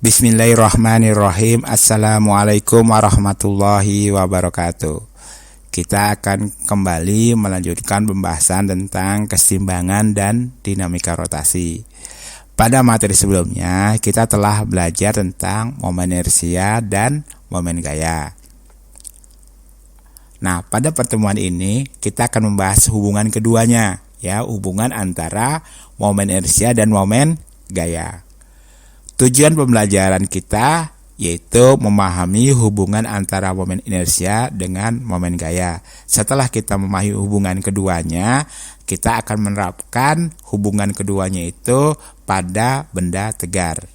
Bismillahirrahmanirrahim. Assalamualaikum warahmatullahi wabarakatuh. Kita akan kembali melanjutkan pembahasan tentang keseimbangan dan dinamika rotasi. Pada materi sebelumnya, kita telah belajar tentang momen inersia dan momen gaya. Nah, pada pertemuan ini kita akan membahas hubungan keduanya, hubungan antara momen inersia dan momen gaya. Tujuan pembelajaran kita yaitu memahami hubungan antara momen inersia dengan momen gaya. Setelah kita memahami hubungan keduanya, kita akan menerapkan hubungan keduanya itu pada benda tegar.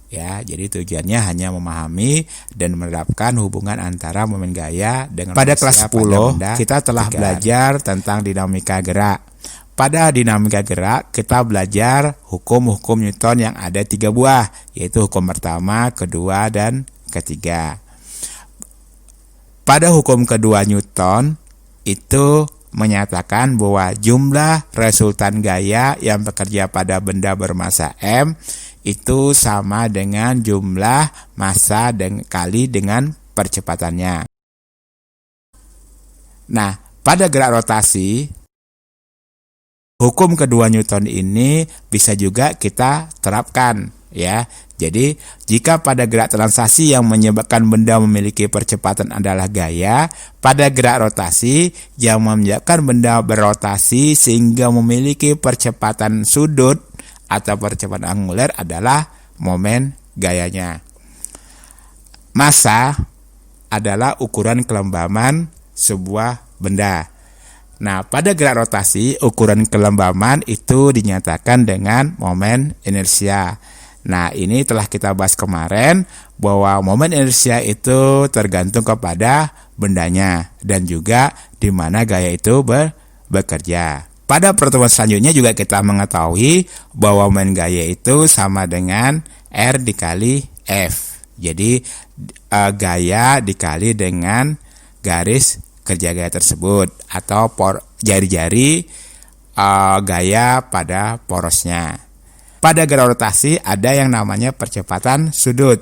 Jadi tujuannya hanya memahami dan menerapkan hubungan antara momen gaya dengan pada kelas 10 kita telah belajar tentang dinamika gerak. Pada dinamika gerak, kita belajar hukum-hukum Newton yang ada 3 buah, yaitu hukum pertama, kedua, dan ketiga. Pada hukum kedua Newton, itu menyatakan bahwa jumlah resultan gaya yang bekerja pada benda bermassa M itu sama dengan jumlah massa kali dengan percepatannya. Nah, pada gerak rotasi, hukum kedua Newton ini bisa juga kita terapkan, Jadi, jika pada gerak translasi yang menyebabkan benda memiliki percepatan adalah gaya, pada gerak rotasi yang menyebabkan benda berrotasi sehingga memiliki percepatan sudut atau percepatan angular adalah momen gayanya. Massa adalah ukuran kelembaban sebuah benda. Nah, pada gerak rotasi, ukuran kelembaban itu dinyatakan dengan momen inersia. Nah, ini telah kita bahas kemarin bahwa momen inersia itu tergantung kepada bendanya dan juga di mana gaya itu bekerja. Pada pertemuan selanjutnya juga kita mengetahui bahwa momen gaya itu sama dengan R dikali F. Jadi, gaya dikali dengan garis kerja gaya tersebut atau jari-jari gaya pada porosnya. Pada gerak rotasi ada yang namanya percepatan sudut.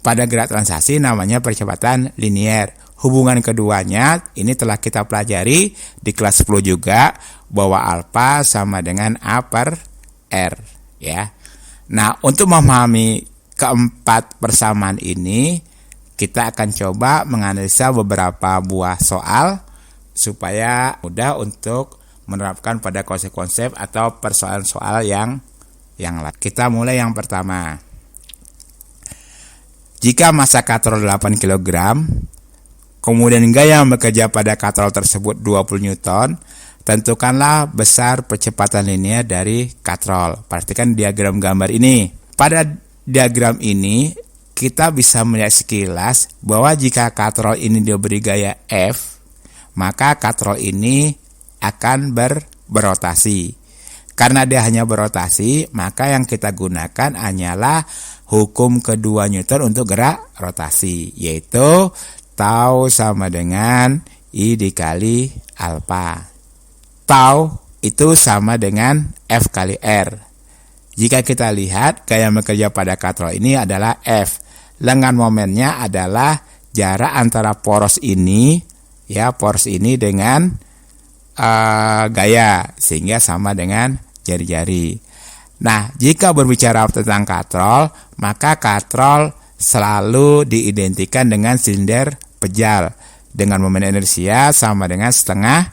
Pada gerak translasi namanya percepatan linier. Hubungan keduanya ini telah kita pelajari di kelas 10 juga bahwa alfa sama dengan A per R, Nah, untuk memahami keempat persamaan ini, kita akan coba menganalisa beberapa buah soal supaya mudah untuk menerapkan pada konsep-konsep atau persoalan soal yang lain. Kita mulai yang pertama. Jika massa katrol 8 kg, kemudian gaya yang bekerja pada katrol tersebut 20 Newton, tentukanlah besar percepatan linier dari katrol. Perhatikan diagram gambar ini. Pada diagram ini, kita bisa melihat sekilas bahwa jika katrol ini diberi gaya F, maka katrol ini akan berotasi. Karena dia hanya berotasi, maka yang kita gunakan hanyalah hukum kedua Newton untuk gerak rotasi, yaitu tau sama dengan I dikali alfa. Tau itu sama dengan F kali R. Jika kita lihat, gaya yang bekerja pada katrol ini adalah F. Lengan momennya adalah jarak antara poros ini dengan gaya, sehingga sama dengan jari-jari. Nah, jika berbicara tentang katrol, maka katrol selalu diidentikan dengan silinder pejal dengan momen inersia sama dengan setengah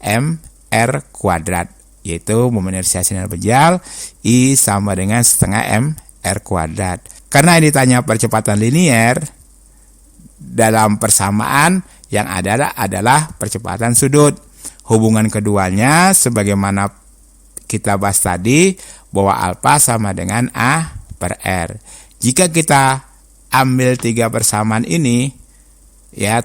mr kuadrat, yaitu momen inersia silinder pejal I sama dengan setengah mr kuadrat. Karena ini ditanya percepatan linier, dalam persamaan yang ada adalah percepatan sudut. Hubungan keduanya sebagaimana kita bahas tadi bahwa alfa sama dengan A per R. Jika kita ambil 3 persamaan ini,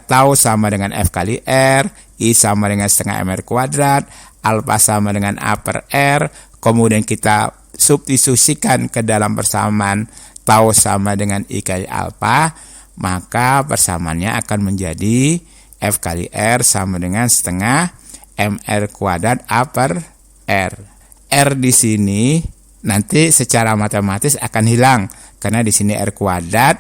tau sama dengan F kali R, I sama dengan setengah mr kuadrat, alfa sama dengan A per R, kemudian kita substitusikan ke dalam persamaan tau sama dengan I kali alfa, maka persamaannya akan menjadi F kali R sama dengan setengah mr kuadrat A per R. R di sini nanti secara matematis akan hilang Karena di sini R kuadrat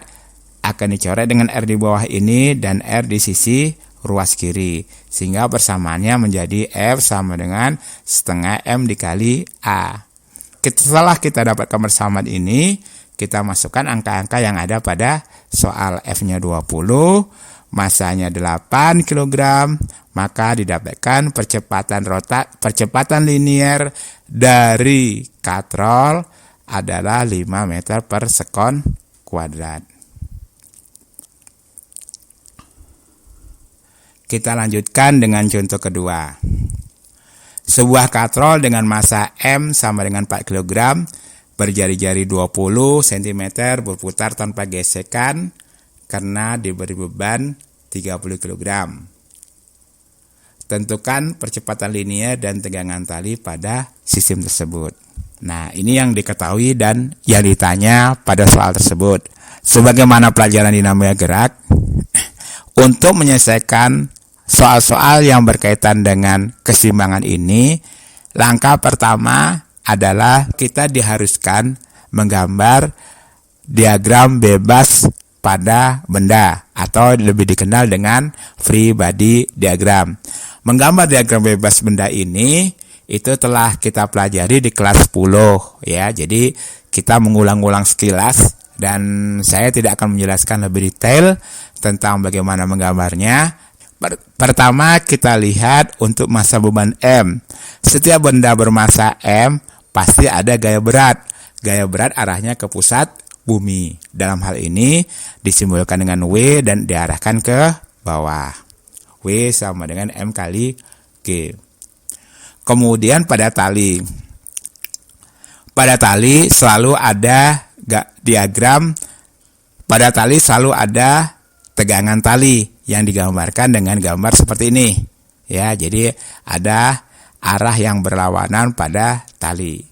akan dicoret dengan R di bawah ini dan R di sisi ruas kiri. Sehingga persamaannya menjadi F sama dengan setengah M dikali A. Setelah kita dapatkan persamaan ini, kita masukkan angka-angka yang ada pada soal. F-nya 20, masanya 8 kg, maka didapatkan percepatan linier dari katrol adalah 5 meter per sekon kuadrat. Kita lanjutkan dengan contoh kedua. Sebuah katrol dengan massa M sama dengan 4 kg, berjari-jari 20 cm berputar tanpa gesekan karena diberi beban 30 kg. Tentukan percepatan linier dan tegangan tali pada sistem tersebut. Nah, ini yang diketahui dan yang ditanya pada soal tersebut. Sebagaimana pelajaran dinamika gerak, untuk menyelesaikan soal-soal yang berkaitan dengan keseimbangan ini, langkah pertama adalah kita diharuskan menggambar diagram bebas pada benda atau lebih dikenal dengan free body diagram. Menggambar diagram bebas benda ini itu telah kita pelajari di kelas 10 ya. Jadi kita mengulang-ulang sekilas dan saya tidak akan menjelaskan lebih detail tentang bagaimana menggambarnya. Pertama kita lihat untuk massa beban M. Setiap benda bermassa M pasti ada gaya berat. Gaya berat arahnya ke pusat bumi. Dalam hal ini disimbolkan dengan W dan diarahkan ke bawah. W sama dengan M kali G. Kemudian pada tali. Pada tali selalu ada diagram. Pada tali selalu ada tegangan tali yang digambarkan dengan gambar seperti ini. Ya, jadi ada arah yang berlawanan pada tali.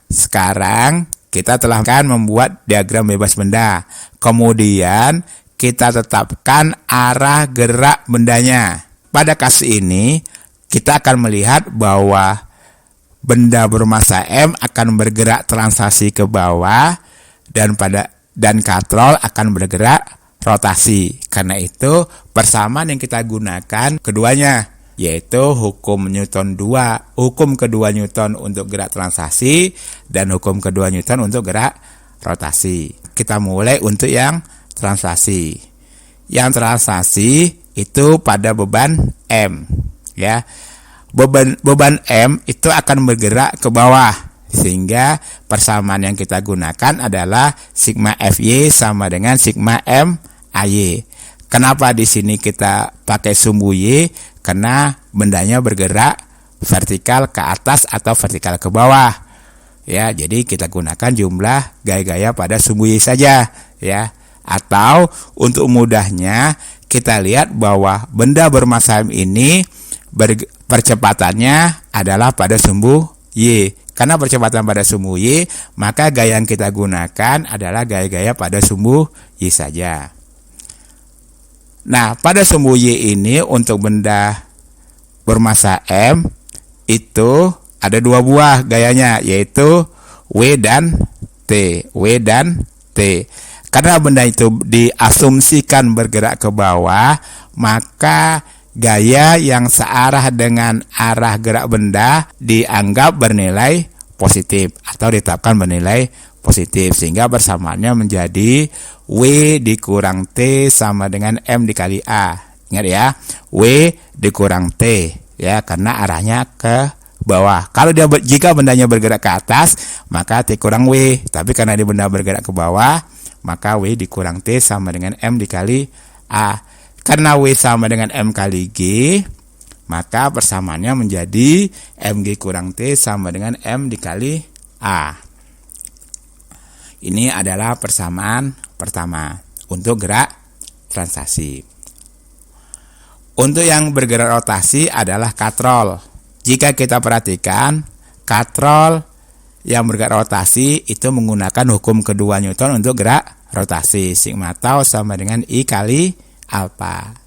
Sekarang kita telah membuat diagram bebas benda. Kemudian kita tetapkan arah gerak bendanya. Pada kasus ini kita akan melihat bahwa benda bermassa M akan bergerak translasi ke bawah dan katrol akan bergerak rotasi. Karena itu persamaan yang kita gunakan keduanya, yaitu hukum Newton 2, hukum kedua Newton untuk gerak translasi dan hukum kedua Newton untuk gerak rotasi. Kita mulai untuk yang translasi. Yang translasi itu pada beban M, ya. Beban M itu akan bergerak ke bawah, sehingga persamaan yang kita gunakan adalah sigma Fy sama dengan sigma M AY. Kenapa di sini kita pakai sumbu Y? Karena bendanya bergerak vertikal ke atas atau vertikal ke bawah. Ya, jadi kita gunakan jumlah gaya-gaya pada sumbu Y saja, ya. Atau untuk mudahnya kita lihat bahwa benda bermassa M ini percepatannya adalah pada sumbu Y. Karena percepatan pada sumbu Y, maka gaya yang kita gunakan adalah gaya-gaya pada sumbu Y saja. Nah, pada sumbu Y ini untuk benda bermassa M itu ada dua buah gayanya, yaitu W dan T. W dan T. Karena benda itu diasumsikan bergerak ke bawah, maka gaya yang searah dengan arah gerak benda dianggap bernilai positif atau ditetapkan bernilai positif, sehingga persamaannya menjadi W dikurang T sama dengan M dikali A. Ingat ya, W dikurang T, ya, karena arahnya ke bawah. Kalau jika bendanya bergerak ke atas, maka T kurang W. Tapi karena dia benda bergerak ke bawah, maka W dikurang T sama dengan M dikali A. Karena W sama dengan M kali G, maka persamaannya menjadi MG kurang T sama dengan M dikali A. Ini adalah persamaan pertama untuk gerak translasi. Untuk yang bergerak rotasi adalah katrol. Jika kita perhatikan, katrol yang bergerak rotasi itu menggunakan hukum kedua Newton untuk gerak rotasi. Sigma tau sama dengan I kali alfa.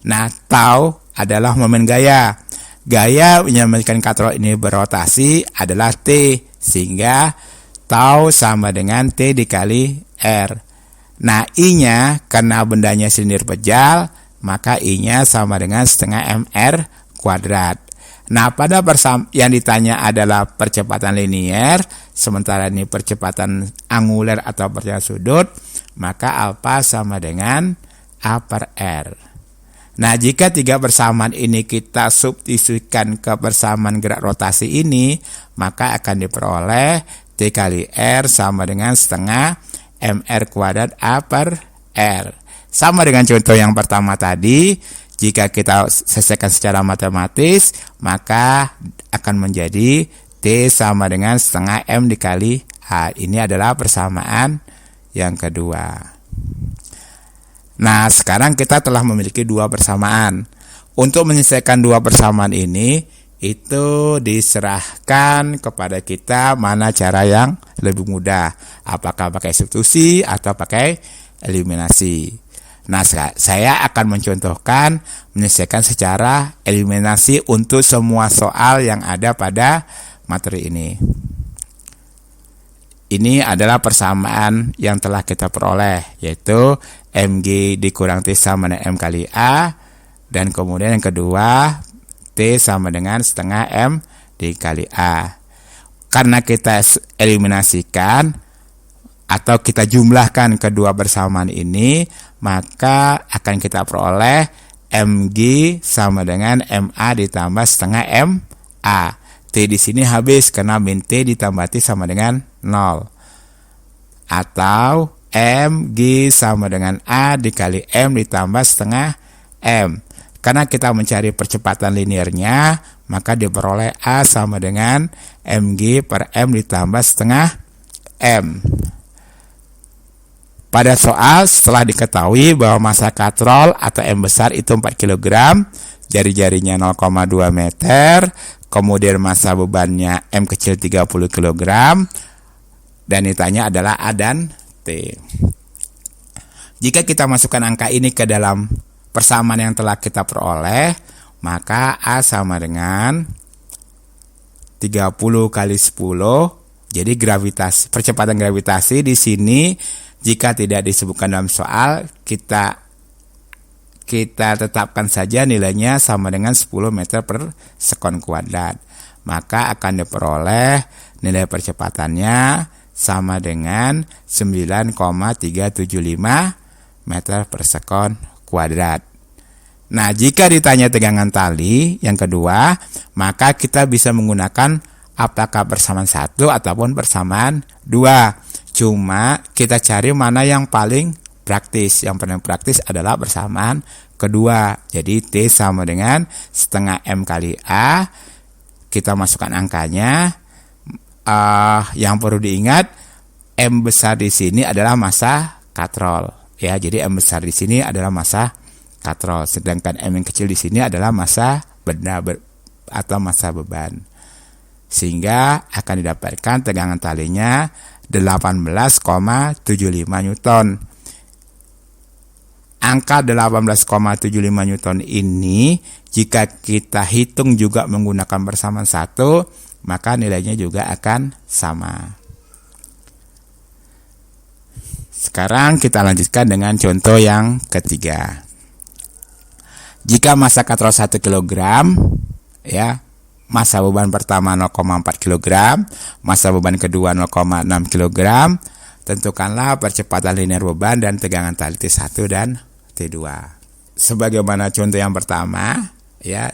Nah, tau adalah momen gaya. Gaya yang menyebabkan katrol ini berotasi adalah T, sehingga atau sama dengan T dikali R. Nah, I-nya karena bendanya silinder pejal, maka I-nya sama dengan setengah MR kuadrat. Nah, pada yang ditanya adalah percepatan linier, sementara ini percepatan anguler atau percepatan sudut, maka alfa sama dengan A per R. Nah, jika tiga persamaan ini kita substitusikan ke persamaan gerak rotasi ini, maka akan diperoleh T kali R sama dengan setengah MR kuadrat A per R. Sama dengan contoh yang pertama tadi, jika kita selesaikan secara matematis, maka akan menjadi T sama dengan setengah M dikali A. Ini adalah persamaan yang kedua. Nah, sekarang kita telah memiliki dua persamaan. Untuk menyelesaikan dua persamaan ini, itu diserahkan kepada kita mana cara yang lebih mudah. Apakah pakai substitusi atau pakai eliminasi. Nah, saya akan mencontohkan menyelesaikan secara eliminasi untuk semua soal yang ada pada materi ini. Ini adalah persamaan yang telah kita peroleh, yaitu MG dikurang T sama dengan M kali A, dan kemudian yang kedua T sama dengan setengah M dikali A. Karena kita eliminasikan atau kita jumlahkan kedua persamaan ini, maka akan kita peroleh MG sama dengan MA ditambah setengah MA. T di sini habis karena min T ditambah T sama dengan 0. Atau MG sama dengan A dikali M ditambah setengah M. Karena kita mencari percepatan linearnya, maka diperoleh A sama dengan MG per M ditambah setengah M. Pada soal setelah diketahui bahwa massa katrol atau M besar itu 4 kg, jari-jarinya 0,2 meter, kemudian massa bebannya M kecil 30 kg, dan ditanya adalah A dan T. Jika kita masukkan angka ini ke dalam persamaan yang telah kita peroleh, maka A sama dengan 30 kali 10. Jadi percepatan gravitasi di sini jika tidak disebutkan dalam soal, kita tetapkan saja nilainya sama dengan 10 meter per sekon kuadrat. Maka akan diperoleh nilai percepatannya sama dengan 9,375 meter per sekon kuadrat. Nah, jika ditanya tegangan tali yang kedua, maka kita bisa menggunakan apakah persamaan 1 ataupun persamaan 2. Cuma kita cari mana yang paling praktis. Yang paling praktis adalah persamaan kedua. Jadi T sama dengan setengah M kali A. Kita masukkan angkanya. Yang perlu diingat, M besar di sini adalah massa katrol. Ya, jadi M besar di sini adalah massa katrol. Sedangkan M yang kecil di sini adalah massa benda atau massa beban. Sehingga akan didapatkan tegangan talinya 18,75 Newton. Angka 18,75 Newton ini jika kita hitung juga menggunakan persamaan 1, maka nilainya juga akan sama. Sekarang kita lanjutkan dengan contoh yang ketiga. Jika massa katrol 1 kg, ya, massa beban pertama 0,4 kg, massa beban kedua 0,6 kg, tentukanlah percepatan linear beban dan tegangan tali T1 dan T2. Sebagaimana contoh yang pertama, ya,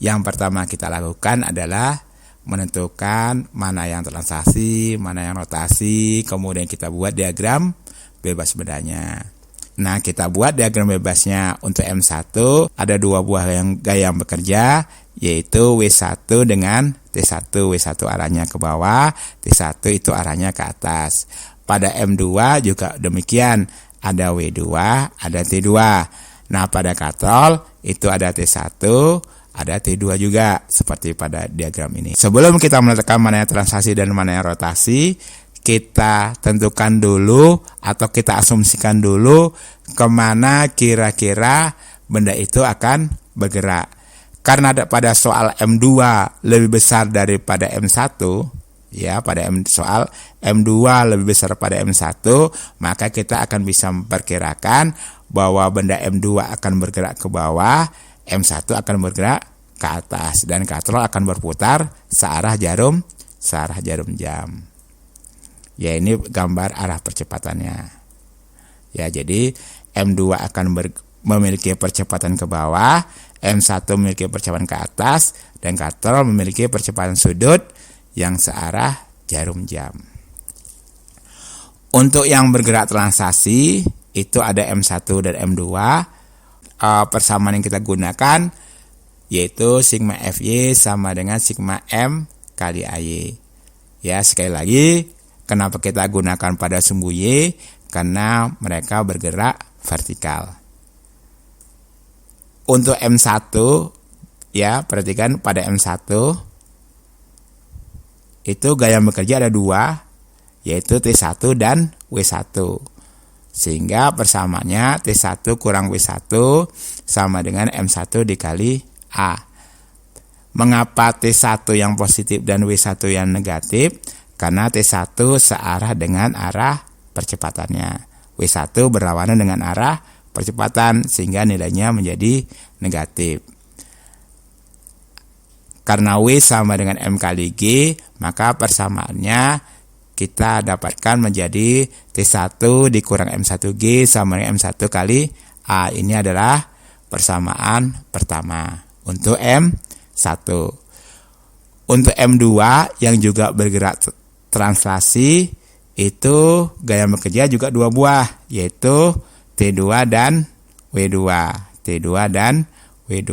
yang pertama kita lakukan adalah menentukan mana yang translasi, mana yang rotasi, kemudian kita buat diagram bebas bendanya. Nah, kita buat diagram bebasnya untuk M1, ada dua buah gaya yang bekerja, yaitu W1 dengan T1. W1 arahnya ke bawah, T1 itu arahnya ke atas. Pada M2 juga demikian, ada W2, ada T2. Nah, pada katrol itu ada T1, ada T2 juga, seperti pada diagram ini. Sebelum kita menentukan mana yang translasi dan mana yang rotasi, kita tentukan dulu atau kita asumsikan dulu kemana kira-kira benda itu akan bergerak. Karena pada soal M2 lebih besar daripada M1, ya, pada soal M2 lebih besar pada M1, maka kita akan bisa memperkirakan bahwa benda M2 akan bergerak ke bawah, M1 akan bergerak ke atas, dan katrol akan berputar searah jarum jam. Ya, ini gambar arah percepatannya. Ya, jadi M2 akan memiliki percepatan ke bawah, M1 memiliki percepatan ke atas, dan katrol memiliki percepatan sudut yang searah jarum jam. Untuk yang bergerak translasi itu ada M1 dan M2. Persamaan yang kita gunakan yaitu sigma Fy sama dengan sigma M kali AY. Ya, sekali lagi, kenapa kita gunakan pada sumbu Y? Karena mereka bergerak vertikal. Untuk M1, ya, perhatikan pada M1 itu gaya bekerja ada dua, yaitu T1 dan W1. Sehingga persamaannya T1 kurang W1 sama dengan M1 dikali A. Mengapa T1 yang positif dan W1 yang negatif? Karena T1 searah dengan arah percepatannya. W1 berlawanan dengan arah percepatan, sehingga nilainya menjadi negatif. Karena W sama dengan M kali G, maka persamaannya kita dapatkan menjadi T1 dikurang M1G sama dengan M1 kali A. Ini adalah persamaan pertama untuk M1. Untuk M2 yang juga bergerak translasi, itu gaya bekerja juga dua buah, yaitu T2 dan W2. T2 dan W2.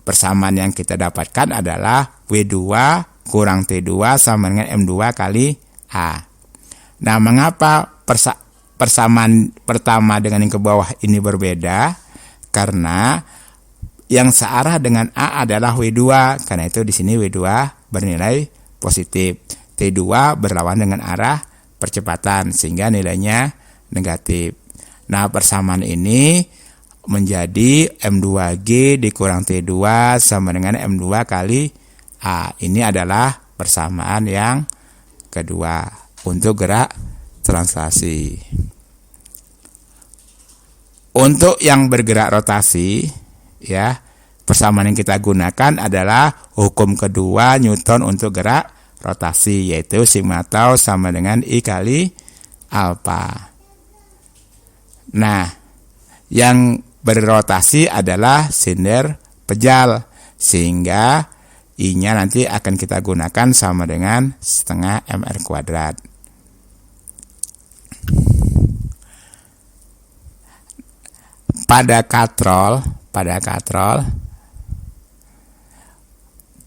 Persamaan yang kita dapatkan adalah W2 kurang T2 sama dengan M2 kali A. Nah, mengapa persamaan pertama dengan yang ke bawah ini berbeda? Karena yang searah dengan A adalah W2. Karena itu di sini W2 bernilai positif. T2 berlawanan dengan arah percepatan, sehingga nilainya negatif. Nah, persamaan ini menjadi M2G dikurang T2 sama dengan M2 kali A. Ini adalah persamaan yang kedua untuk gerak translasi. Untuk yang bergerak rotasi, ya, persamaan yang kita gunakan adalah hukum kedua Newton untuk gerak rotasi, yaitu sigma tau sama dengan I kali alfa. Nah, yang berrotasi adalah silinder pejal, sehingga I-nya nanti akan kita gunakan sama dengan setengah mr kuadrat. Pada katrol,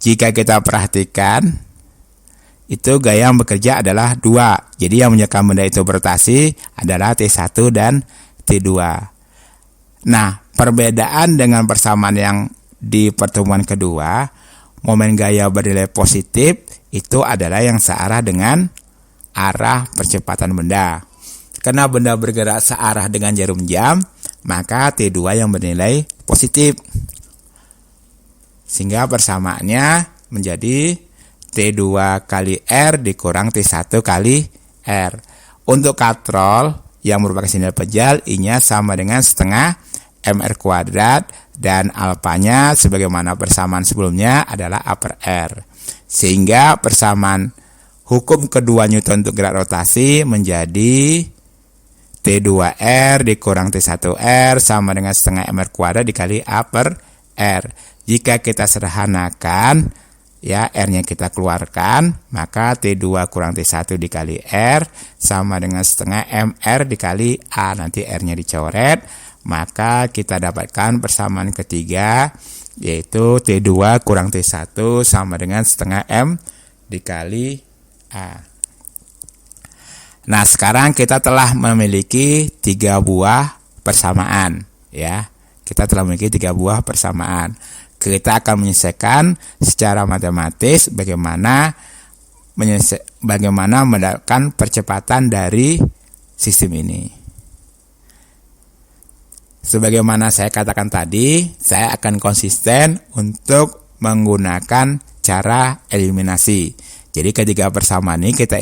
jika kita perhatikan, itu gaya yang bekerja adalah dua. Jadi yang menyebabkan benda itu berotasi adalah T1 dan T2. Nah, perbedaan dengan persamaan yang di pertemuan kedua, momen gaya bernilai positif itu adalah yang searah dengan arah percepatan benda. Karena benda bergerak searah dengan jarum jam, maka T2 yang bernilai positif. Sehingga persamaannya menjadi T2 kali R dikurang T1 kali R. Untuk katrol yang merupakan silinder pejal, I-nya sama dengan setengah mr kuadrat, dan alfanya sebagaimana persamaan sebelumnya adalah A per R. Sehingga persamaan hukum kedua Newton untuk gerak rotasi menjadi T2R dikurang T1R sama dengan setengah mr kuadrat dikali A per R. Jika kita sederhanakan, ya, R-nya kita keluarkan, maka T2 kurang T1 dikali R sama dengan setengah mr dikali A. Nanti R-nya dicoret, maka kita dapatkan persamaan ketiga, yaitu T2 kurang T1 sama dengan setengah M dikali A. Nah, sekarang kita telah memiliki 3 buah persamaan, ya. Kita telah memiliki 3 buah persamaan. Kita akan menyelesaikan secara matematis bagaimana mendapatkan percepatan dari sistem ini. Sebagaimana saya katakan tadi, saya akan konsisten untuk menggunakan cara eliminasi. Jadi ketiga persamaan ini kita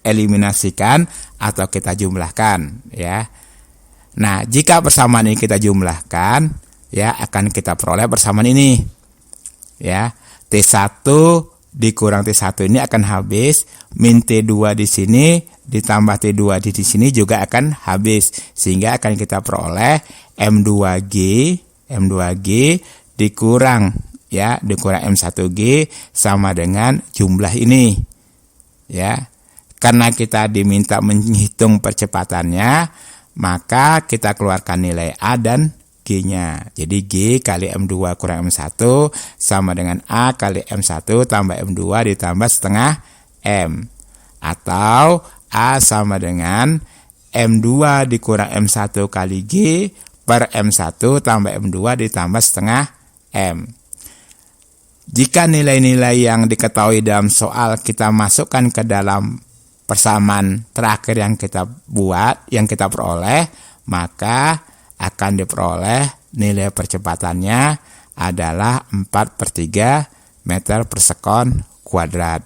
eliminasikan atau kita jumlahkan, ya. Nah, jika persamaan ini kita jumlahkan, ya, akan kita peroleh persamaan ini. Ya, T1 dikurang T1 ini akan habis, min T2 di sini ditambah T2 di sini juga akan habis, sehingga akan kita peroleh M2G dikurang M1G sama dengan jumlah ini. Ya. Karena kita diminta menghitung percepatannya, maka kita keluarkan nilai A dan G-nya. Jadi G kali M2 kurang M1 sama dengan A kali M1 tambah M2 ditambah setengah M. Atau A sama dengan M2 dikurang M1 kali G per M1 tambah M2 ditambah setengah M. Jika nilai-nilai yang diketahui dalam soal kita masukkan ke dalam persamaan terakhir yang kita buat, yang kita peroleh, maka akan diperoleh nilai percepatannya adalah 4/3 meter per sekon kuadrat.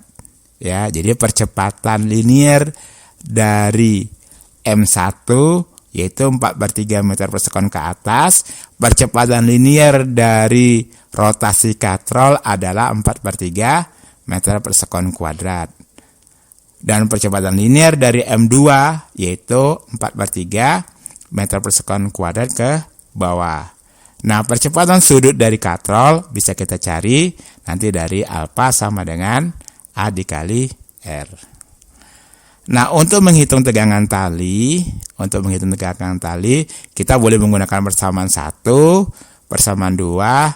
Ya, jadi percepatan linear dari M1 yaitu 4/3 meter per sekon ke atas, percepatan linear dari rotasi katrol adalah 4/3 meter per sekon kuadrat. Dan percepatan linear dari M2 yaitu 4/3 meter per sekon kuadrat ke bawah. Nah, percepatan sudut dari katrol bisa kita cari nanti dari alfa sama dengan A dikali R. Nah, untuk menghitung tegangan tali, kita boleh menggunakan persamaan 1, persamaan 2,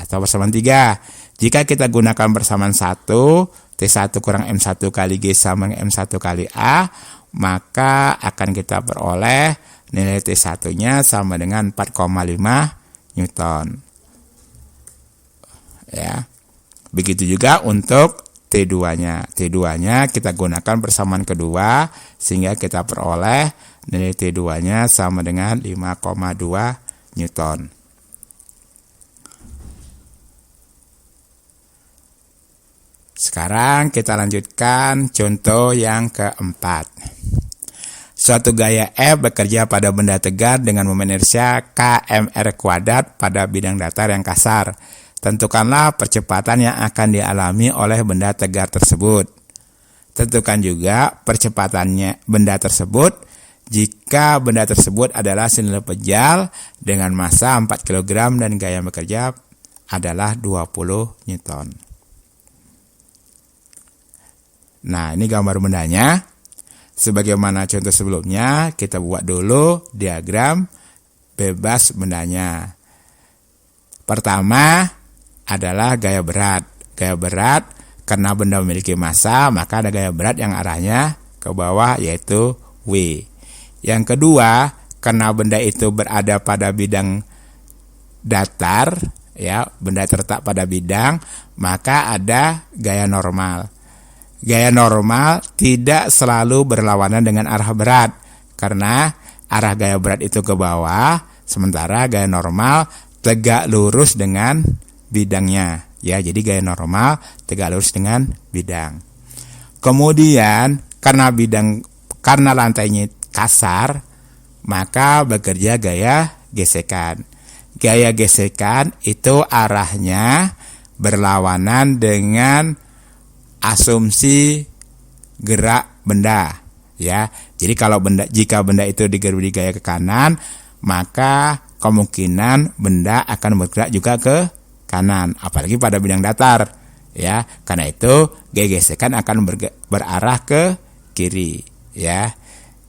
atau persamaan 3. Jika kita gunakan persamaan 1, T1 kurang M1 kali G sama dengan M1 kali A, maka akan kita peroleh nilai T1-nya sama dengan 4,5 Newton. Ya. Begitu juga untuk T2-nya. T2-nya kita gunakan persamaan kedua sehingga kita peroleh nilai T2-nya sama dengan 5,2 Newton. Sekarang kita lanjutkan contoh yang keempat. Suatu gaya F bekerja pada benda tegar dengan momen inersia kmr kuadrat pada bidang datar yang kasar. Tentukanlah percepatan yang akan dialami oleh benda tegar tersebut. Tentukan juga percepatannya benda tersebut jika benda tersebut adalah silinder pejal dengan massa 4 kg dan gaya bekerja adalah 20 Newton. Nah, ini gambar bendanya. Sebagaimana contoh sebelumnya, kita buat dulu diagram bebas bendanya. Pertama adalah gaya berat. Gaya berat karena benda memiliki massa, maka ada gaya berat yang arahnya ke bawah yaitu W. Yang kedua, karena benda itu berada pada bidang datar, ya, benda terletak pada bidang, maka ada gaya normal. Gaya normal tidak selalu berlawanan dengan arah berat, karena arah gaya berat itu ke bawah, sementara gaya normal tegak lurus dengan bidangnya. Ya, jadi gaya normal tegak lurus dengan bidang. Kemudian karena lantainya kasar, maka bekerja gaya gesekan. Gaya gesekan itu arahnya berlawanan dengan asumsi gerak benda, ya. Jadi jika benda itu digerak gaya ke kanan, maka kemungkinan benda akan bergerak juga ke kanan, apalagi pada bidang datar, ya. Karena itu gaya gesekan akan berarah ke kiri, ya.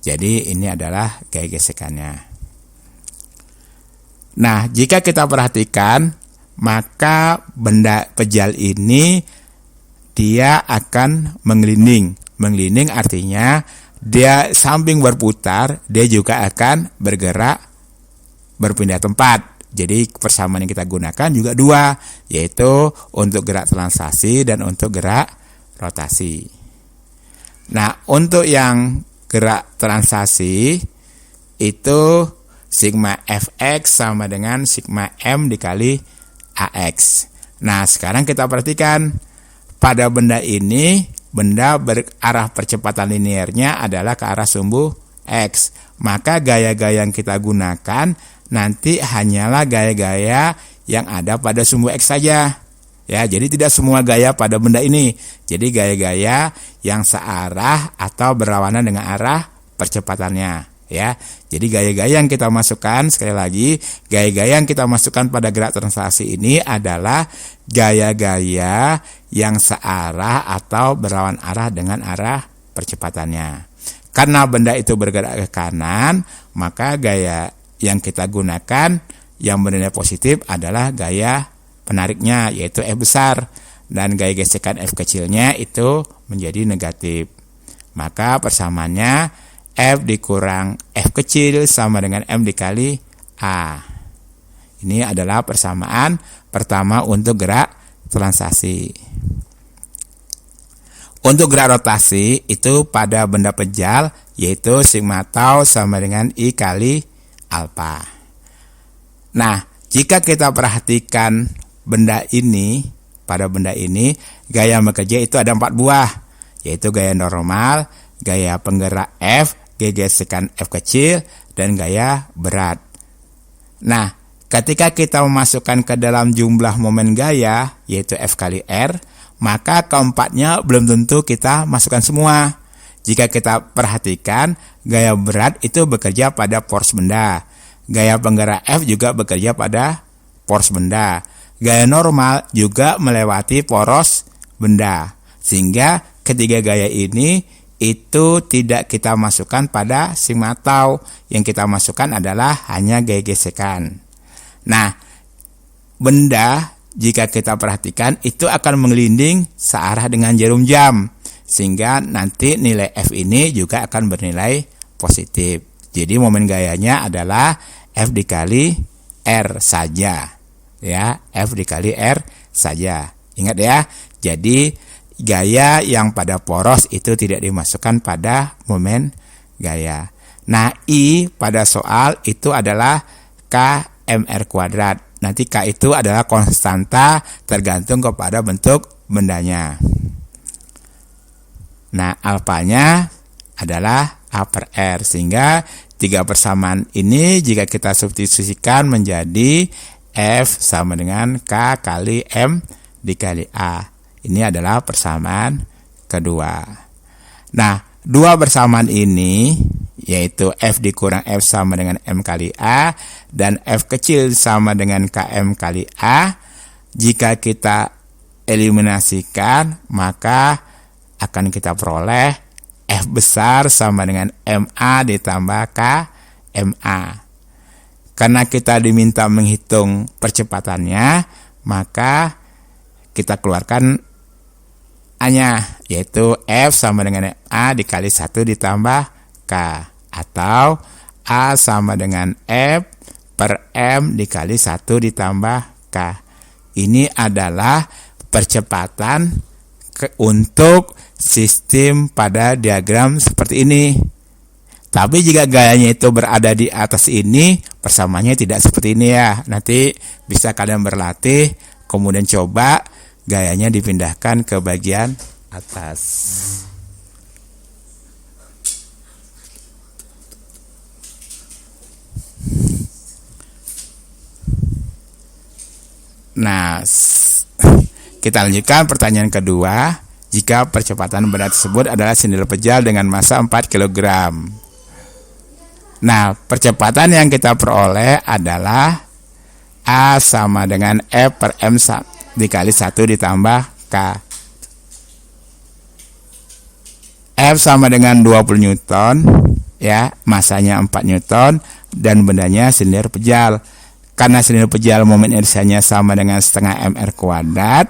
Jadi ini adalah gaya gesekannya. Nah, jika kita perhatikan, maka benda pejal ini dia akan menggelinding. Menggelinding artinya dia samping berputar, dia juga akan bergerak berpindah tempat. Jadi persamaan yang kita gunakan juga dua, yaitu untuk gerak translasi dan untuk gerak rotasi. Nah, untuk yang gerak translasi itu sigma fx sama dengan sigma m dikali ax. Nah, sekarang kita perhatikan pada benda ini, benda berarah percepatan linearnya adalah ke arah sumbu X. Maka gaya-gaya yang kita gunakan nanti hanyalah gaya-gaya yang ada pada sumbu X saja. Ya, jadi tidak semua gaya pada benda ini. Jadi gaya-gaya yang searah atau berlawanan dengan arah percepatannya. Ya, jadi gaya-gaya yang kita masukkan, sekali lagi, gaya-gaya yang kita masukkan pada gerak translasi ini adalah gaya-gaya yang searah atau berlawan arah dengan arah percepatannya. Karena benda itu bergerak ke kanan, maka gaya yang kita gunakan yang bernilai positif adalah gaya penariknya, yaitu F besar, dan gaya gesekan F kecilnya itu menjadi negatif. Maka persamaannya F dikurang F kecil sama dengan M dikali A. Ini adalah persamaan pertama untuk gerak translasi. Untuk gerak rotasi itu pada benda pejal, yaitu sigma tau sama dengan I kali alfa. Nah, jika kita perhatikan pada benda ini gaya bekerja itu ada 4 buah, yaitu gaya normal, gaya penggerak F, gaya gesekan F kecil, dan gaya berat. Nah, ketika kita memasukkan ke dalam jumlah momen gaya, yaitu F kali R, maka keempatnya belum tentu kita masukkan semua. Jika kita perhatikan, gaya berat itu bekerja pada poros benda. Gaya penggerak F juga bekerja pada poros benda. Gaya normal juga melewati poros benda. Sehingga ketiga gaya ini itu tidak kita masukkan pada sigma tau. Yang kita masukkan adalah hanya gaya gesekan. Nah, benda jika kita perhatikan itu akan menggelinding searah dengan jarum jam. Sehingga nanti nilai F ini juga akan bernilai positif. Jadi momen gayanya adalah F dikali R saja. Ya, F dikali R saja. Ingat ya. Jadi gaya yang pada poros itu tidak dimasukkan pada momen gaya. Nah, I pada soal itu adalah KMR kuadrat. Nanti K itu adalah konstanta tergantung kepada bentuk bendanya. Nah, alfanya adalah A per R. Sehingga 3 persamaan ini jika kita substitusikan menjadi F sama dengan K kali M dikali A. Ini adalah persamaan kedua. Nah, 2 persamaan ini yaitu F dikurang F sama dengan M kali A dan F kecil sama dengan KM kali A. Jika kita eliminasikan, maka akan kita peroleh F besar sama dengan MA ditambah KMA. Karena kita diminta menghitung percepatannya, maka kita keluarkan A-nya, yaitu F sama dengan A dikali 1 ditambah K. Atau A sama dengan F per M dikali 1 ditambah K. Ini adalah percepatan untuk sistem pada diagram seperti ini. Tapi jika gayanya itu berada di atas ini, persamaannya tidak seperti ini ya. Nanti bisa kalian berlatih, kemudian coba gayanya dipindahkan ke bagian atas. Nah, kita lanjutkan pertanyaan kedua. Jika percepatan benda tersebut adalah sindel pejal dengan massa 4 kg. Nah, percepatan yang kita peroleh adalah A sama dengan F per M dikali 1 ditambah K. F sama dengan 20 Newton, ya, masanya 4 Newton, dan bendanya silinder pejal. Karena silinder pejal momen inersianya sama dengan setengah mr kuadrat,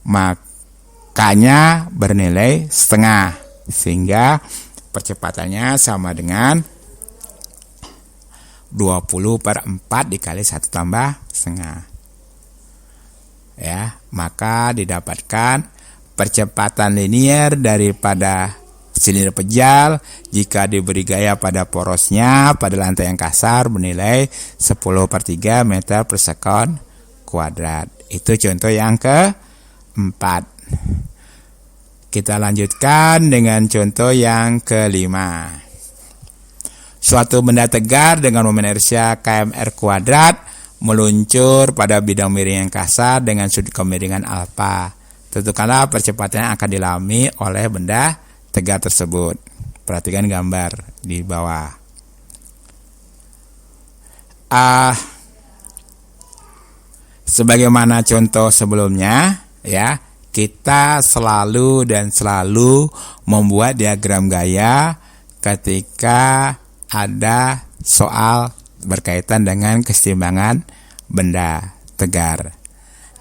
makanya bernilai setengah, sehingga percepatannya sama dengan 20/4 dikali 1 tambah setengah. Ya, maka didapatkan percepatan linear daripada silinder pejal jika diberi gaya pada porosnya pada lantai yang kasar bernilai 10/3 meter per sekon kuadrat. Itu contoh yang keempat. Kita lanjutkan dengan contoh yang kelima. Suatu benda tegar dengan momen inersia kmr kuadrat meluncur pada bidang miring yang kasar dengan sudut kemiringan alfa. Tentukanlah percepatan yang akan dialami oleh benda tegar tersebut. Perhatikan gambar di bawah. Sebagaimana contoh sebelumnya, ya, kita selalu membuat diagram gaya ketika ada soal berkaitan dengan keseimbangan benda tegar.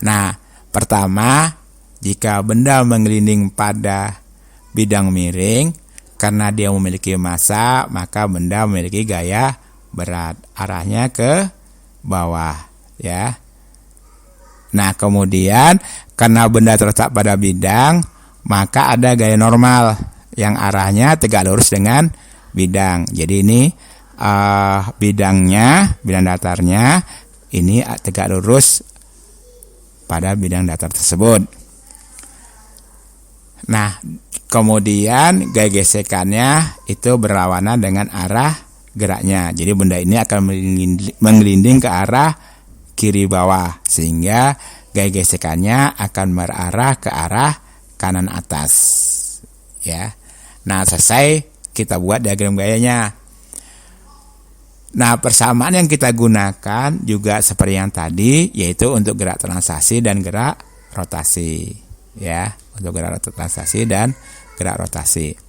Nah, pertama, jika benda menggelinding pada bidang miring, karena dia memiliki massa, maka benda memiliki gaya berat, arahnya ke bawah, ya. Nah, kemudian karena benda terletak pada bidang, maka ada gaya normal yang arahnya tegak lurus dengan bidang. Jadi ini bidang datarnya ini tegak lurus pada bidang datar tersebut. Nah, kemudian gaya gesekannya itu berlawanan dengan arah geraknya. Jadi benda ini akan menggelinding ke arah kiri bawah, sehingga gaya gesekannya akan berarah ke arah kanan atas, ya. Nah, selesai, kita buat diagram gayanya. Nah, persamaan yang kita gunakan juga seperti yang tadi, yaitu untuk gerak translasi dan gerak rotasi, ya. Untuk gerak translasi dan gerak rotasi.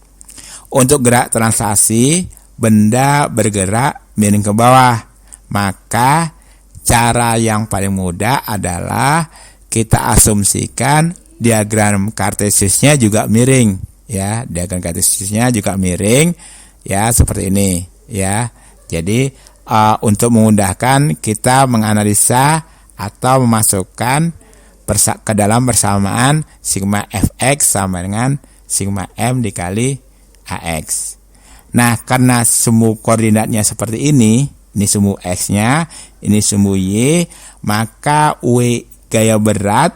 Untuk gerak translasi, benda bergerak miring ke bawah. Maka cara yang paling mudah adalah kita asumsikan diagram kartesiusnya juga miring, ya. Diagram kartesiusnya juga miring, ya, seperti ini, ya. Jadi untuk memudahkan kita menganalisa atau memasukkan ke dalam persamaan sigma fx sama dengan sigma m dikali ax. Nah, karena semu koordinatnya seperti ini semu x-nya, ini semu y, maka w gaya berat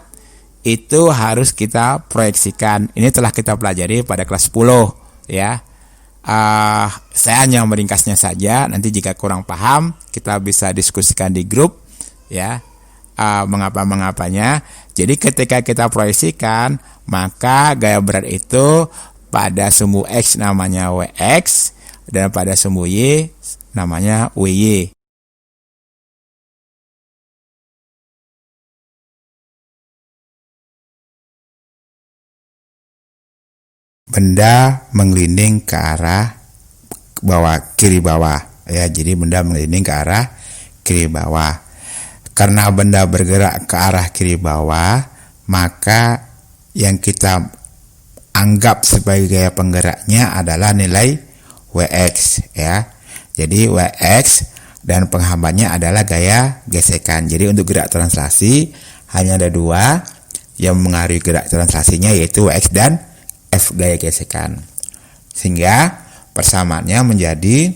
itu harus kita proyeksikan. Ini telah kita pelajari pada kelas 10, ya. Saya hanya meringkasnya saja. Nanti jika kurang paham, kita bisa diskusikan di grup, ya. Mengapa-mengapanya. Jadi ketika kita proyeksikan, maka gaya berat itu pada semu x namanya wx dan pada semu y namanya wy. Benda menggelinding ke arah kiri bawah, ya. Jadi benda menggelinding ke arah kiri bawah. Karena benda bergerak ke arah kiri bawah, maka yang kita anggap sebagai gaya penggeraknya adalah nilai Wx, ya. Jadi Wx dan penghambatnya adalah gaya gesekan. Jadi untuk gerak translasi hanya ada dua yang mengaruhi gerak translasinya, yaitu Wx dan F gaya gesekan. Sehingga persamaannya menjadi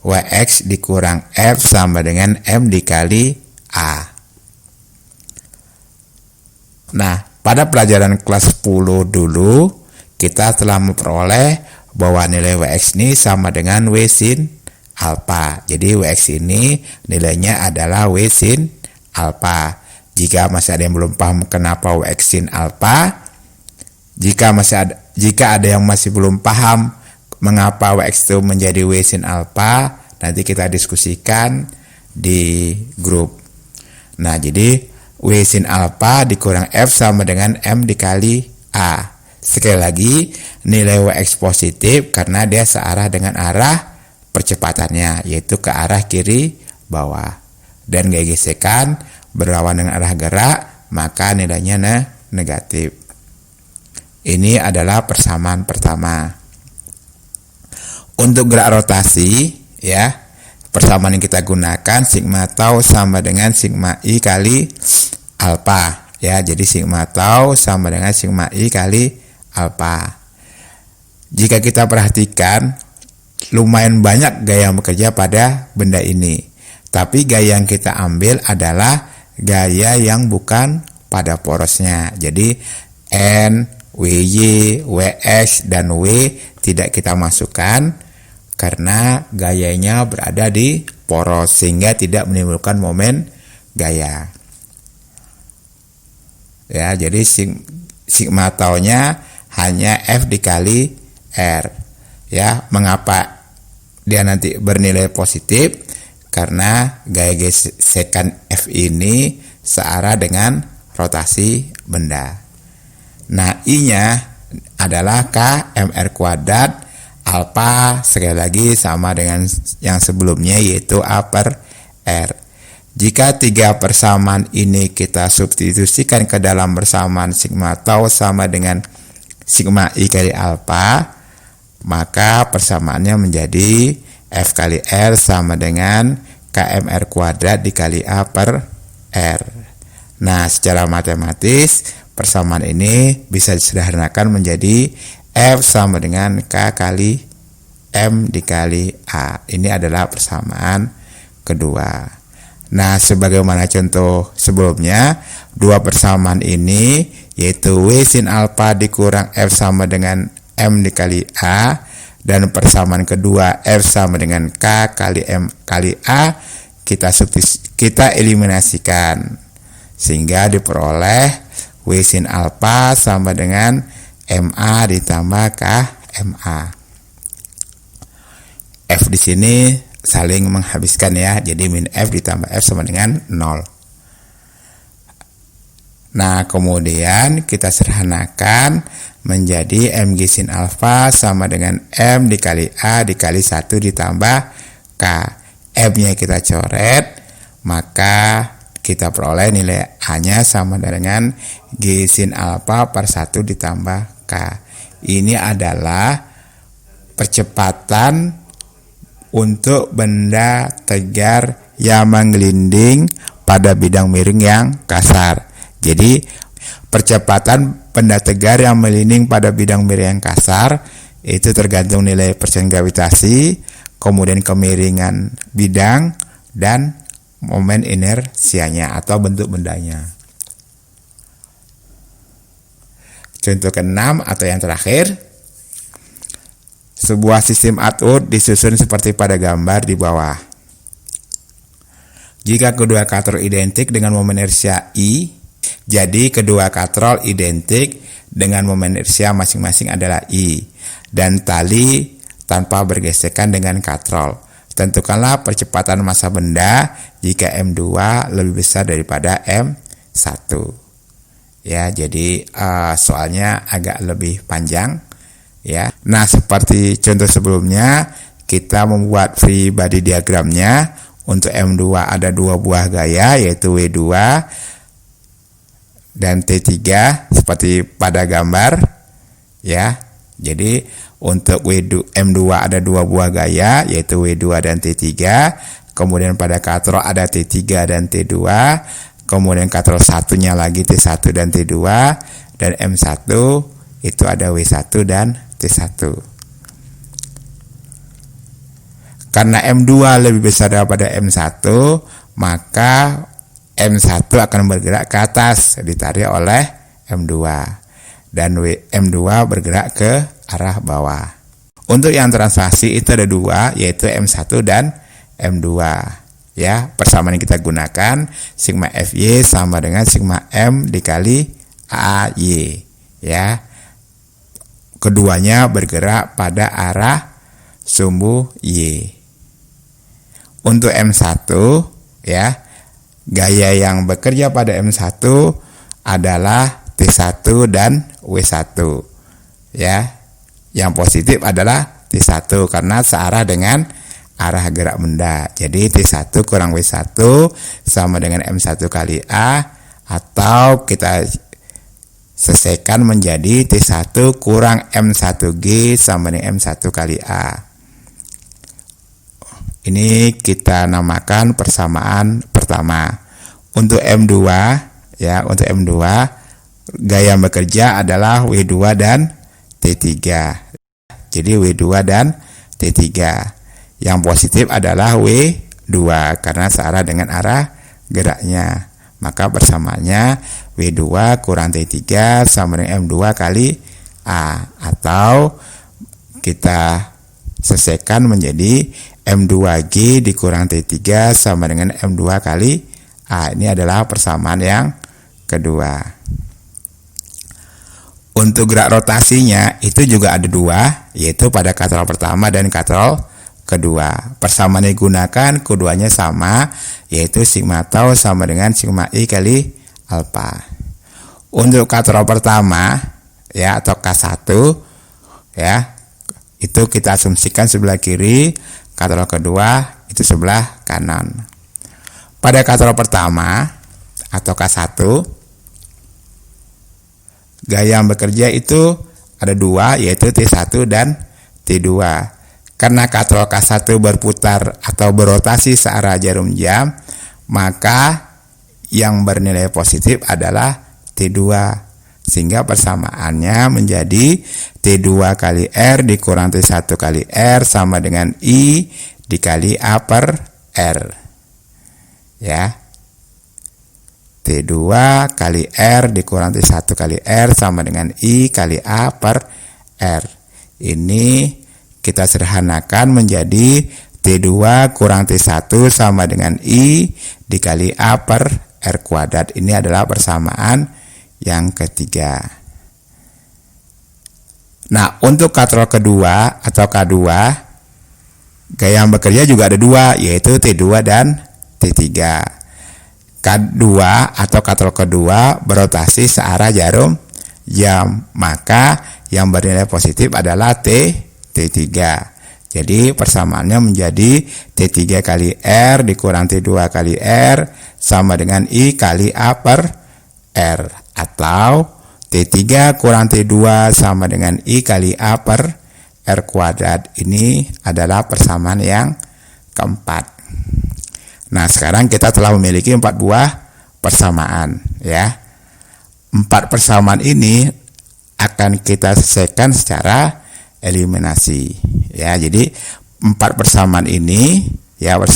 Wx dikurang F sama dengan M dikali A. Nah, pada pelajaran kelas 10 dulu, kita telah memperoleh bahwa nilai Wx ini sama dengan W sin alfa. Jadi Wx ini nilainya adalah W sin alfa. Jika masih ada yang belum paham kenapa Wx sin alfa, jika ada yang masih belum paham mengapa Wx itu menjadi W sin alfa, nanti kita diskusikan di grup. Nah, jadi W sin alfa dikurang F sama dengan M dikali A. Sekali lagi, nilai Wx positif karena dia searah dengan arah percepatannya, yaitu ke arah kiri bawah. Dan gaya gesekan berlawan dengan arah gerak, maka nilainya negatif. Ini adalah persamaan pertama. Untuk gerak rotasi, ya, persamaan yang kita gunakan sigma tau sama dengan sigma i kali alfa, ya. Jadi sigma tau sama dengan sigma i kali alfa. Jika kita perhatikan, lumayan banyak gaya yang bekerja pada benda ini. Tapi gaya yang kita ambil adalah gaya yang bukan pada porosnya. Jadi N, WY, WX, dan W tidak kita masukkan karena gayanya berada di poros sehingga tidak menimbulkan momen gaya. Ya, jadi sigma tau-nya hanya F dikali R. Ya, mengapa dia nanti bernilai positif? Karena gaya gesekan F ini searah dengan rotasi benda. Nah, I-nya adalah K MR kuadrat alfa sekali lagi sama dengan yang sebelumnya yaitu A per R. Jika tiga persamaan ini kita substitusikan ke dalam persamaan sigma tau sama dengan sigma I kali alfa, maka persamaannya menjadi F kali R sama dengan KMR kuadrat dikali A per R. Nah, secara matematis persamaan ini bisa disederhanakan menjadi F sama dengan K kali M dikali A. Ini adalah persamaan kedua. Nah, sebagaimana contoh sebelumnya, dua persamaan ini yaitu W sin alfa dikurang F sama dengan M dikali A, dan persamaan kedua F sama dengan K kali M kali A kita eliminasikan sehingga diperoleh W sin alfa sama dengan MA ditambah K MA. F di sini saling menghabiskan ya, jadi min F ditambah F sama dengan 0. Nah, kemudian kita sederhanakan menjadi MG sin alfa sama dengan M dikali A dikali 1 ditambah K. M-nya kita coret, maka kita peroleh nilai A-nya sama dengan G sin alfa per 1 ditambah K. Ini adalah percepatan untuk benda tegar yang menggelinding pada bidang miring yang kasar. Jadi percepatan benda tegar yang melinding pada bidang miring yang kasar itu tergantung nilai persen gravitasi, kemudian kemiringan bidang, dan momen inersianya atau bentuk bendanya. Contoh ke-6 atau yang terakhir, sebuah sistem atur disusun seperti pada gambar di bawah. Jika kedua katrol identik dengan momen inersia I, jadi kedua katrol identik dengan momen inersia masing-masing adalah I, dan tali tanpa bergesekan dengan katrol. Tentukanlah percepatan massa benda jika M2 lebih besar daripada M1. Ya, jadi soalnya agak lebih panjang ya. Nah, seperti contoh sebelumnya, kita membuat free body diagramnya. Untuk M2 ada dua buah gaya yaitu W2 dan T3 seperti pada gambar ya. Jadi untuk M2 ada dua buah gaya yaitu W2 dan T3, kemudian pada katrol ada T3 dan T2, kemudian katrol satunya lagi T1 dan T2, dan M1 itu ada W1 dan T1. Karena M2 lebih besar daripada M1, maka M1 akan bergerak ke atas ditarik oleh M2, dan M2 bergerak ke arah bawah. Untuk yang translasi itu ada dua, yaitu M1 dan M2. Ya, persamaan yang kita gunakan sigma Fy sama dengan sigma M dikali AY. Ya, keduanya bergerak pada arah sumbu Y. Untuk M1 ya, gaya yang bekerja pada M1 adalah T1 dan W1 ya. Yang positif adalah T1 karena searah dengan arah gerak benda. Jadi T1 kurang W1 sama dengan M1 kali A, atau kita selesaikan menjadi T1 kurang M1G sama dengan M1 kali A. Ini kita namakan persamaan pertama. Untuk M2 ya, untuk M2 gaya bekerja adalah W2 dan T3. Jadi W2 dan T3. Yang positif adalah W2 karena searah dengan arah geraknya. Maka persamaannya W2 kurang T3 sama dengan M2 kali A. Atau kita selesaikan menjadi M2G dikurang T3 sama dengan M2 kali A. Ini adalah persamaan yang kedua. Untuk gerak rotasinya itu juga ada dua, yaitu pada katrol pertama dan katrol kedua. Persamaan yang digunakan keduanya sama, yaitu sigma tau sama dengan sigma I kali alfa. Untuk katrol pertama ya atau K1 ya, itu kita asumsikan sebelah kiri, katrol kedua itu sebelah kanan. Pada katrol pertama atau K1, gaya yang bekerja itu ada dua, yaitu T1 dan T2. Karena katrol K1 berputar atau berotasi searah jarum jam, maka yang bernilai positif adalah T2. Sehingga persamaannya menjadi T2 kali R dikurang T1 kali R sama dengan I dikali A per R. Ya. T2 kali R dikurang T1 kali R sama dengan I kali A per R. Ini kita sederhanakan menjadi T2 kurang T1 sama dengan I dikali A per R kuadrat. Ini adalah persamaan yang ketiga. Nah, untuk katrol kedua atau K2, gaya yang bekerja juga ada dua, yaitu T2 dan T3. K2 atau katrol kedua berotasi searah jarum jam, maka yang bernilai positif adalah T3. Jadi persamaannya menjadi T3 kali R dikurang T2 kali R sama dengan I kali A per R, atau T3 kurang T2 sama dengan I kali A per R kuadrat. Ini adalah persamaan yang keempat. Nah, sekarang kita telah memiliki 4 buah persamaan ya. 4 persamaan ini akan kita selesaikan secara eliminasi ya. Jadi 4 persamaan ini ya, 1,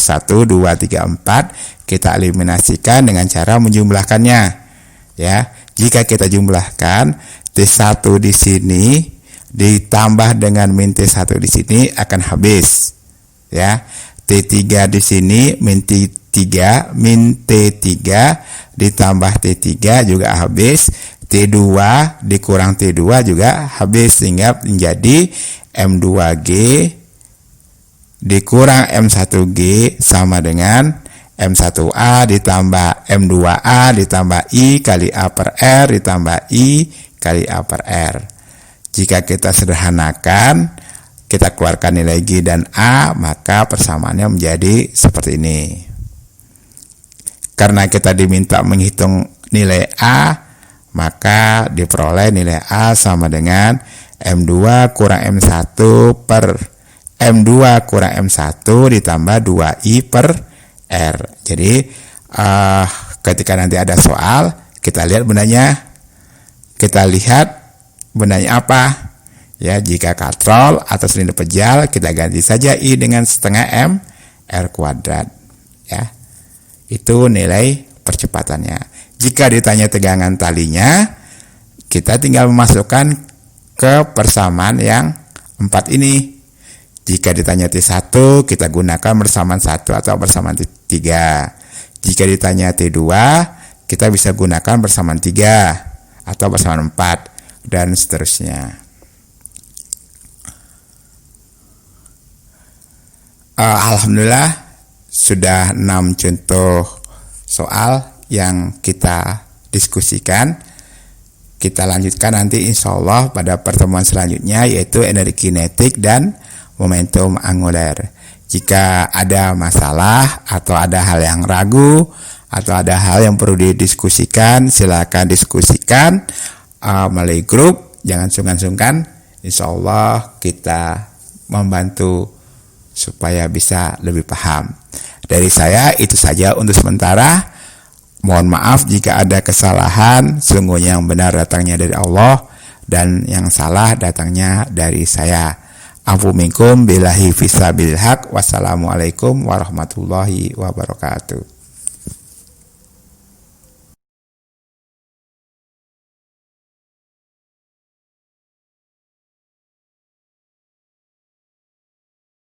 2, 3, 4 kita eliminasikan dengan cara menjumlahkannya ya. Jika kita jumlahkan T1 di sini ditambah dengan min T1 di sini akan habis ya. T3 di sini min T3 ditambah T3 juga habis, T2 dikurang T2 juga habis, sehingga menjadi M2G dikurang M1G sama dengan M1A ditambah M2A ditambah I kali A per R ditambah I kali A per R. Jika kita sederhanakan, kita keluarkan nilai G dan A, maka persamaannya menjadi seperti ini. Karena kita diminta menghitung nilai A, maka diperoleh nilai A sama dengan M2 kurang M1 per M2 kurang M1 ditambah 2I per R. Jadi ketika nanti ada soal, kita lihat bendanya. Kita lihat bendanya apa. Ya, jika katrol atau silinder pejal, kita ganti saja I dengan setengah M R kuadrat. Ya, itu nilai percepatannya. Jika ditanya tegangan talinya, kita tinggal memasukkan ke persamaan yang 4 ini. Jika ditanya T1, kita gunakan persamaan 1 atau persamaan 3. Jika ditanya T2, kita bisa gunakan persamaan 3 atau persamaan 4 dan seterusnya. Alhamdulillah sudah 6 contoh soal yang kita diskusikan. Kita lanjutkan nanti insya Allah pada pertemuan selanjutnya, yaitu energi kinetik dan momentum anguler. Jika ada masalah atau ada hal yang ragu atau ada hal yang perlu didiskusikan, silakan diskusikan melalui grup. Jangan sungkan-sungkan, insya Allah kita membantu supaya bisa lebih paham. Dari saya itu saja untuk sementara. Mohon maaf jika ada kesalahan, sungguhnya yang benar datangnya dari Allah, dan yang salah datangnya dari saya. Afu minkum billahi fisabilil haq. Wassalamualaikum warahmatullahi wabarakatuh.